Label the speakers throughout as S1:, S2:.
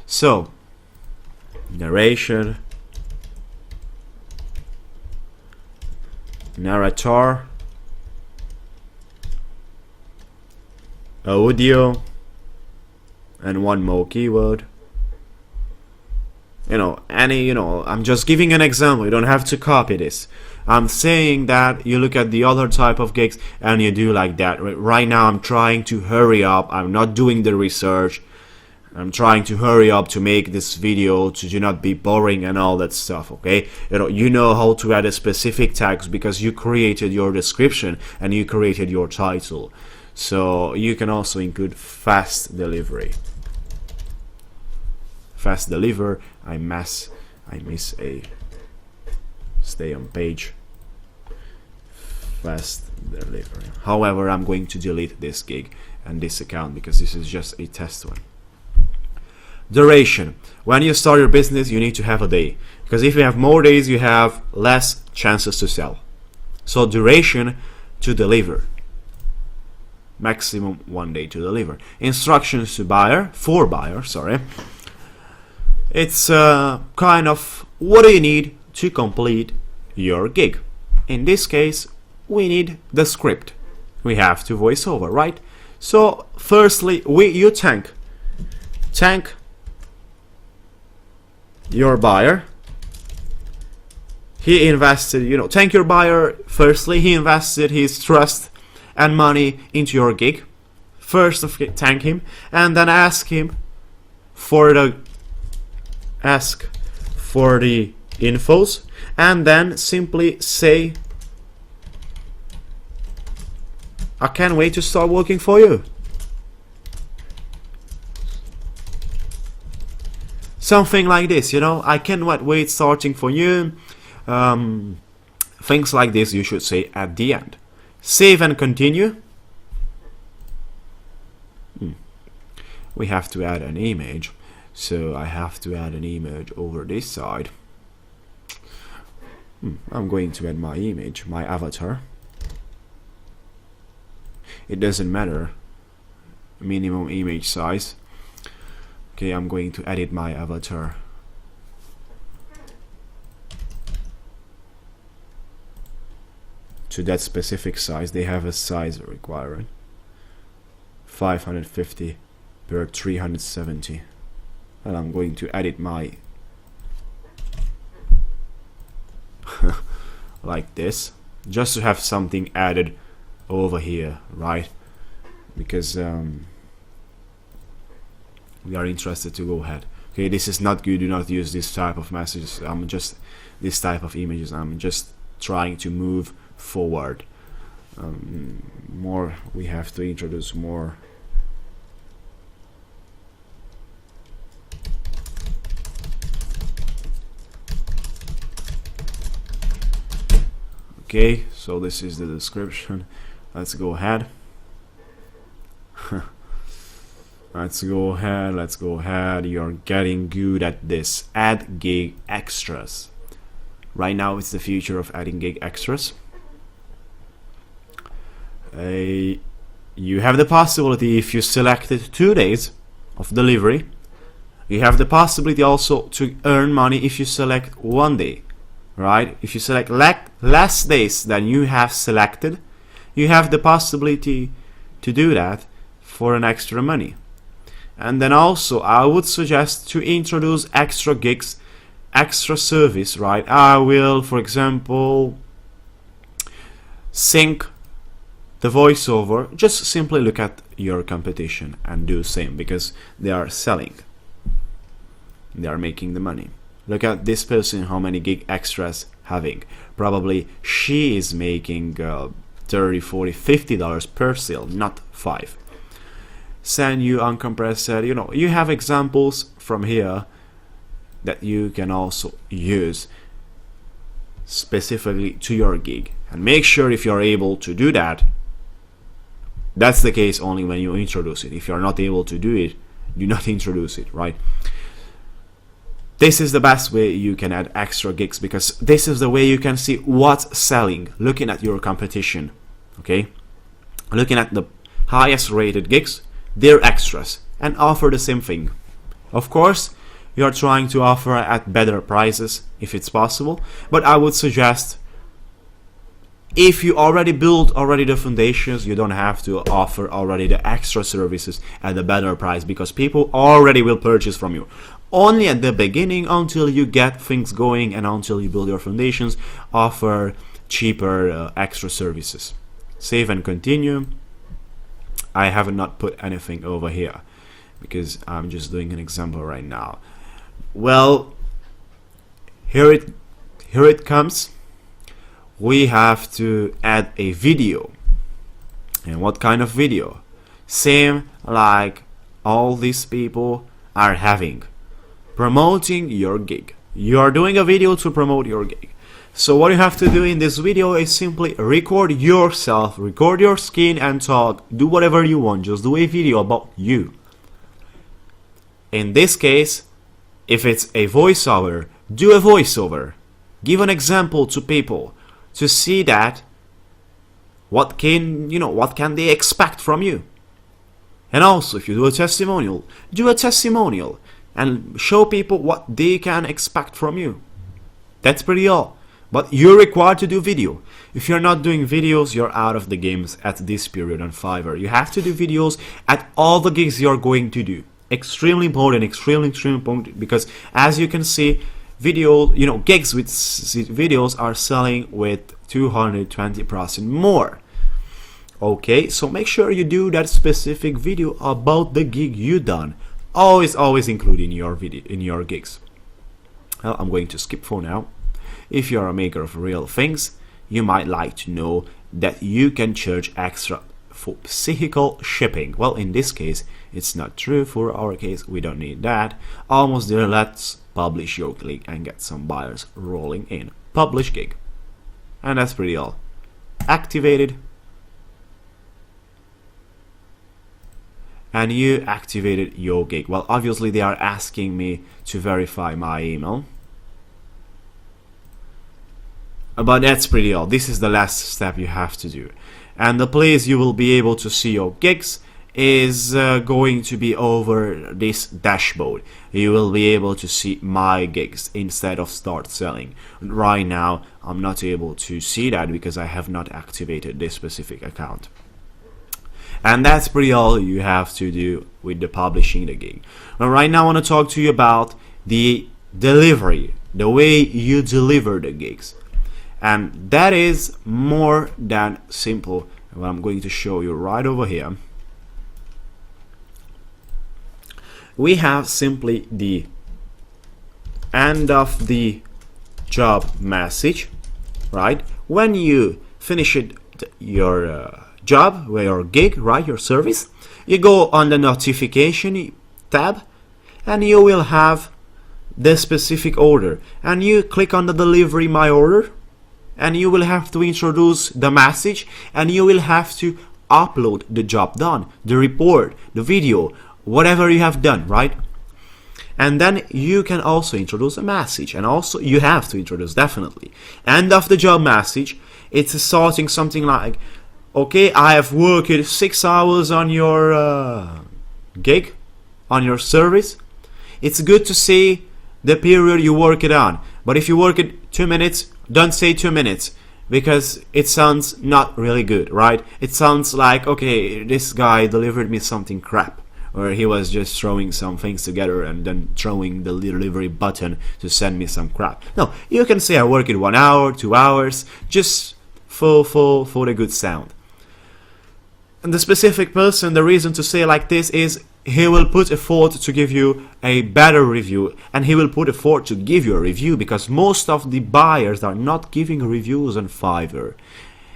S1: So narration, narrator, audio, and one more keyword. I'm just giving an example. You don't have to copy this. I'm saying that you look at the other type of gigs and you do like that. Right now I'm trying to hurry up. I'm not doing the research. I'm trying to hurry up to make this video to do not be boring and all that stuff, okay? You know how to add a specific tags because you created your description and you created your title. So you can also include fast delivery. Fast deliver. I miss a stay on page. Fast delivery. However, I'm going to delete this gig and this account because this is just a test one. Duration. When you start your business, you need to have a day, because if you have more days, you have less chances to sell. So duration to deliver. Maximum 1 day to deliver. Instructions to buyer, for buyer, sorry. It's kind of what do you need to complete your gig. In this case, we need the script. We have to voice over, right? So firstly, you thank your buyer. He invested, thank your buyer. Firstly, he invested his trust and money into your gig. First, thank him, and then ask for the infos, and then simply say, I can't wait to start working for you. Something like this, I cannot wait starting for you. Things like this you should say at the end. Save and continue. We have to add an image. So I have to add an image over this side. I'm going to add my image, my avatar. It doesn't matter. Minimum image size. Okay, I'm going to edit my avatar. To that specific size, they have a size requirement. 550 per 370. And I'm going to edit my like this, just to have something added over here, right? Because we are interested to go ahead. Okay, this is not good. Do not use this type of messages. This type of images. I'm just trying to move forward. We have to introduce more. Okay, so this is the description. Let's go ahead. Let's go ahead. You're getting good at this. Add gig extras. Right now it's the future of adding gig extras. You have the possibility, if you selected 2 days of delivery, you have the possibility also to earn money if you select 1 day. Right? If you select less days than you have selected, you have the possibility to do that for an extra money. And then also I would suggest to introduce extra gigs, extra service, right? I will, for example, sync the voiceover. Just simply look at your competition and do the same, because they are selling. They are making the money. Look at this person, how many gig extras having. Probably she is making $30, $40, $50 per sale, not 5. Send you uncompressed. You have examples from here that you can also use specifically to your gig. And make sure if you're able to do that, that's the case only when you introduce it. If you're not able to do it, do not introduce it, right? This is the best way you can add extra gigs, because this is the way you can see what's selling, looking at your competition, okay? Looking at the highest rated gigs, their extras, and offer the same thing. Of course, you're trying to offer at better prices if it's possible, but I would suggest, if you already built the foundations, you don't have to offer already the extra services at a better price, because people already will purchase from you. Only at the beginning, until you get things going and until you build your foundations, offer cheaper extra services. Save and continue. I have not put anything over here because I'm just doing an example right now. Well, here it comes. We have to add a video. And what kind of video? Same like all these people are having. Promoting your gig. You are doing a video to promote your gig. So what you have to do in this video is simply record yourself, record your skin and talk. Do whatever you want. Just do a video about you. In this case, if it's a voiceover, do a voiceover. Give an example to people to see that what can they expect from you. And also, if you do a testimonial and show people what they can expect from you. That's pretty all. But you're required to do video. If you're not doing videos, you're out of the games at this period on Fiverr. You have to do videos at all the gigs you're going to do. Extremely important, extremely important, because as you can see, gigs with videos are selling with 220% more. Okay, so make sure you do that specific video about the gig you done. Always include in your gigs. Well, I'm going to skip for now. If you're a maker of real things, you might like to know that you can charge extra for psychical shipping. Well, in this case, it's not true. For our case, we don't need that. Almost there. Let's publish your gig and get some buyers rolling in. Publish gig. And that's pretty all. Activated. And you activated your gig. Well, obviously they are asking me to verify my email. But that's pretty all. This is the last step you have to do. And the place you will be able to see your gigs is going to be over this dashboard. You will be able to see my gigs instead of start selling. Right now, I'm not able to see that because I have not activated this specific account. And that's pretty all you have to do with the publishing the gig. But right now I want to talk to you about the delivery, the way you deliver the gigs. And that is more than simple. What I'm going to show you right over here. We have simply the end of the job message, right? When you finish your job, your gig, right, your service, you go on the notification tab and you will have the specific order, and you click on the delivery my order, and you will have to introduce the message, and you will have to upload the job done, the report, the video, whatever you have done, right? And then you can also introduce a message, and also you have to introduce definitely end of the job message. It's starting something like, okay, I have worked 6 hours on your gig, on your service. It's good to say the period you work it on, but if you work it 2 minutes, don't say 2 minutes, because it sounds not really good, right? It sounds like, okay, this guy delivered me something crap, or he was just throwing some things together and then throwing the delivery button to send me some crap. No, you can say I work it 1 hour, 2 hours, just for the good sound. And the specific person, the reason to say like this is he will put effort to give you a better review, and he will put effort to give you a review, because most of the buyers are not giving reviews on Fiverr.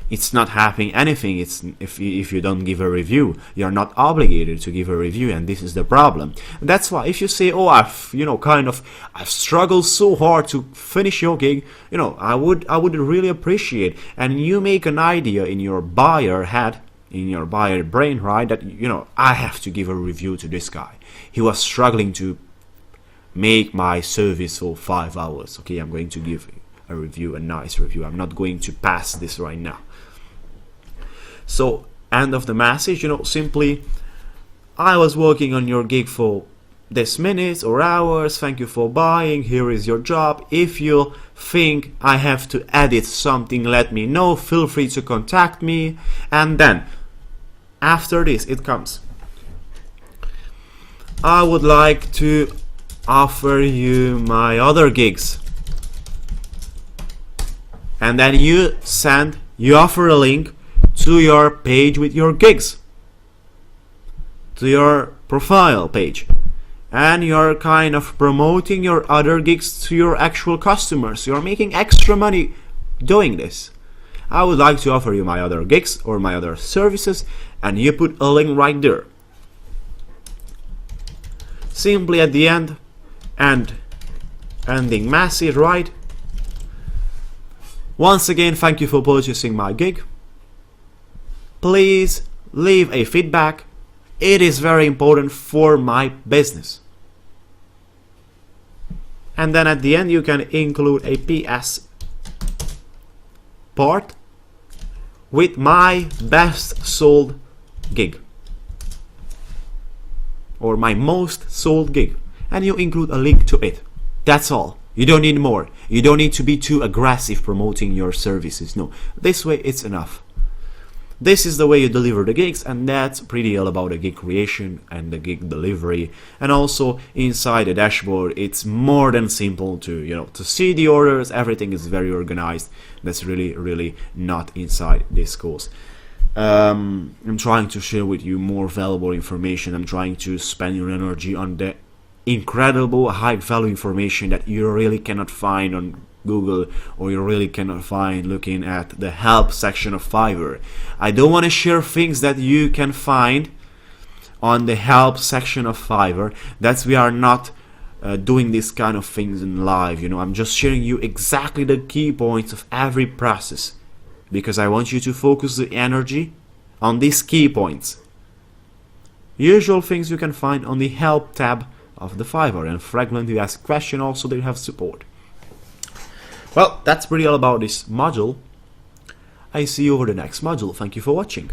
S1: It's not happening anything. It's if you don't give a review, you're not obligated to give a review, and this is the problem. That's why if you say, oh, I've struggled so hard to finish your gig, I would really appreciate, and you make an idea in your buyer head, in your buyer brain, right, that I have to give a review to this guy. He was struggling to make my service for 5 hours. Okay, I'm going to give a review, a nice review. I'm not going to pass this right now. So end of the message, simply, I was working on your gig for this minutes or hours, thank you for buying, here is your job. If you think I have to edit something, let me know, feel free to contact me. And then after this it comes, I would like to offer you my other gigs. And then you offer a link to your page with your gigs, to your profile page, and you're kind of promoting your other gigs to your actual customers. You're making extra money doing this. I would like to offer you my other gigs or my other services, and you put a link right there. Simply at the end, and ending message, right? Once again, thank you for purchasing my gig. Please leave a feedback. It is very important for my business. And then at the end you can include a PS part with my best sold gig or my most sold gig, and you include a link to it. That's all. You don't need more. You don't need to be too aggressive promoting your services. No, this way it's enough. This is the way you deliver the gigs, and that's pretty all about the gig creation and the gig delivery. And also inside the dashboard, it's more than simple to to see the orders. Everything is very organized. That's really not inside this course. I'm trying to share with you more valuable information. I'm trying to spend your energy on the incredible high value information that you really cannot find on Google, or you really cannot find looking at the help section of Fiverr. I don't want to share things that you can find on the help section of Fiverr. That's we are not doing this kind of things in live. I'm just sharing you exactly the key points of every process, because I want you to focus the energy on these key points. Usual things you can find on the help tab of the Fiverr, and frequently you ask question also they have support. Well, that's pretty all about this module. I see you over the next module. Thank you for watching.